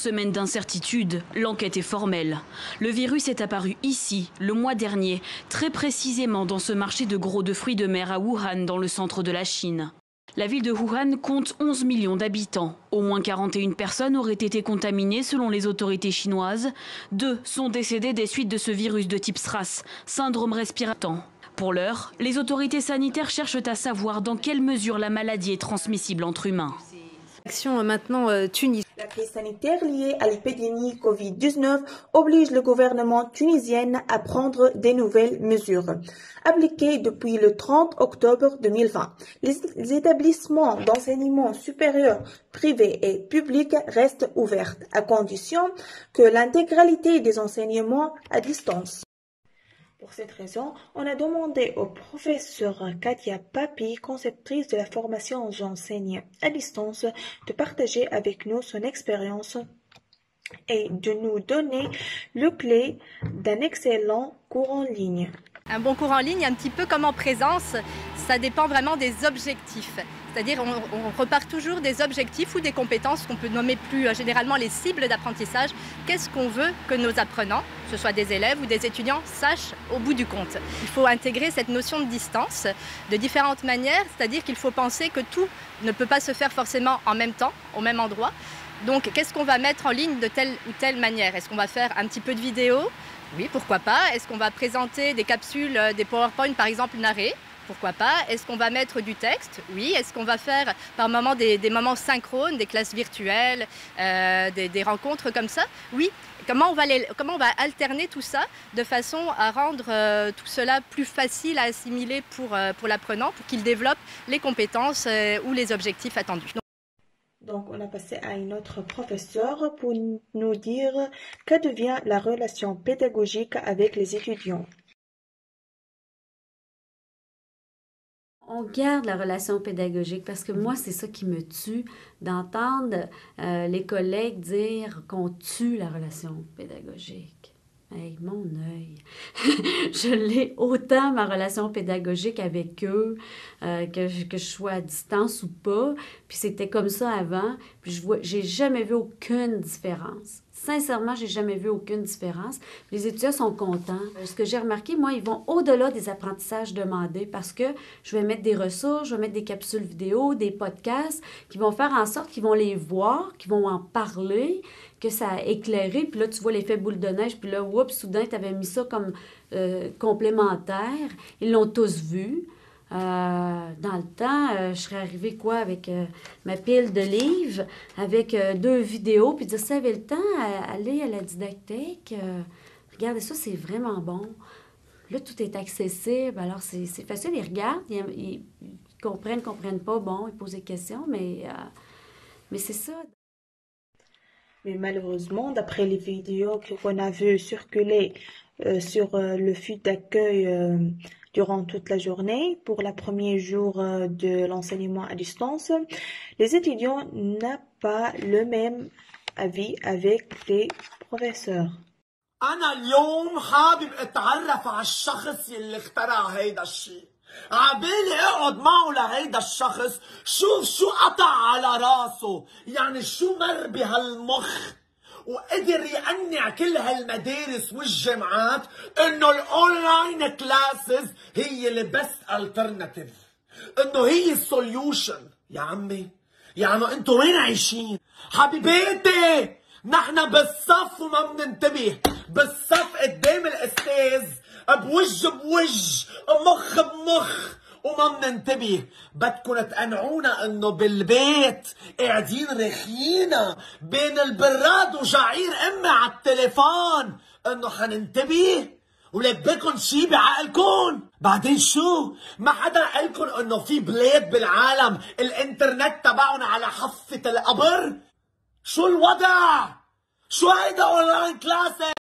semaines d'incertitude, l'enquête est formelle. Le virus est apparu ici, le mois dernier, très précisément dans ce marché de gros de fruits de mer à Wuhan, dans le centre de la Chine. La ville de Wuhan compte 11 millions d'habitants. Au moins 41 personnes auraient été contaminées selon les autorités chinoises. 2 sont décédées des suites de ce virus de type SRAS, syndrome respiratoire. Pour l'heure, les autorités sanitaires cherchent à savoir dans quelle mesure la maladie est transmissible entre humains. Action maintenant tunisienne. La crise sanitaire liée à l'épidémie Covid-19 oblige le gouvernement tunisien à prendre des nouvelles mesures. Appliquées depuis le 30 octobre 2020, les établissements d'enseignement supérieur privés et publics restent ouverts, à condition que l'intégralité des enseignements à distance. Pour cette raison, on a demandé au professeur Katia Papi, conceptrice de la formation J'enseigne à distance, de partager avec nous son expérience et de nous donner le clé d'un excellent cours en ligne. Un bon cours en ligne, un petit peu comme en présence, ça dépend vraiment des objectifs. C'est-à-dire on repart toujours des objectifs ou des compétences qu'on peut nommer plus généralement les cibles d'apprentissage. Qu'est-ce qu'on veut que nos apprenants, que ce soit des élèves ou des étudiants, sachent au bout du compte? Il faut intégrer cette notion de distance de différentes manières, c'est-à-dire qu'il faut penser que tout ne peut pas se faire forcément en même temps, au même endroit. Donc qu'est-ce qu'on va mettre en ligne de telle ou telle manière? Est-ce qu'on va faire un petit peu de vidéo? Oui, pourquoi pas. Est-ce qu'on va présenter des capsules, des PowerPoint par exemple narrés? Pourquoi pas? Est-ce qu'on va mettre du texte? Oui. Est-ce qu'on va faire par moments des moments synchrones, des classes virtuelles, des rencontres comme ça? Oui. Comment on va alterner tout ça de façon à rendre tout cela plus facile à assimiler pour l'apprenant, pour qu'il développe les compétences ou les objectifs attendus. Donc, on a passé à une autre professeure pour nous dire que devient la relation pédagogique avec les étudiants. On garde la relation pédagogique parce que moi, c'est ça qui me tue, d'entendre les collègues dire qu'on tue la relation pédagogique. Hey, mon œil, je l'ai autant ma relation pédagogique avec eux, que je sois à distance ou pas. Puis c'était comme ça avant. Puis j'ai jamais vu aucune différence. Sincèrement, j'ai jamais vu aucune différence. Les étudiants sont contents. Ce que j'ai remarqué, moi, ils vont au-delà des apprentissages demandés parce que je vais mettre des ressources, je vais mettre des capsules vidéo, des podcasts qui vont faire en sorte qu'ils vont les voir, qu'ils vont en parler, que ça a éclairé. Puis là, tu vois l'effet boule de neige. Puis là, oups, soudain, tu avais mis ça comme complémentaire. Ils l'ont tous vu. Dans le temps, je serais arrivée avec ma pile de livres, avec 2 vidéos, puis dire, ça avait le temps, aller à la didactique, regardez ça, c'est vraiment bon. Là, tout est accessible, alors c'est facile, ils regardent, ils comprennent pas, bon, ils posent des questions, mais c'est ça. Mais malheureusement, d'après les vidéos qu'on a vues circuler sur le feed d'accueil durant toute la journée, pour le premier jour de l'enseignement à distance, les étudiants n'ont pas le même avis avec les professeurs. أنا اليوم حابب أتعرف على الشخص يلي اخترع هيدا الشيء. عبالي اقعد معه لهيدا الشخص شوف شو قطع على راسه، يعني شو مر بهالمخ، وقدر يقنع كل هالمدارس والجامعات انه الاونلاين كلاسز هي البست الترناتيف، انه هي السوليوشن. يا عمي يعني انتو وين عايشين؟ حبيباتي نحن بالصف وما بننتبه، بالصف قدام الاستاذ بوجه بوجه مخ بمخ وما بننتبه. بدكن تقنعونا انه بالبيت قاعدين رخينا بين البراد وجعير امي على التليفون انه حننتبه؟ ولك بكن شي بعقلكن؟ بعدين شو؟ ما حدا قالكن انه في بلاد بالعالم الانترنت تبعهم على حافة القبر؟ شو الوضع؟ شو هيدا اونلاين كلاسز؟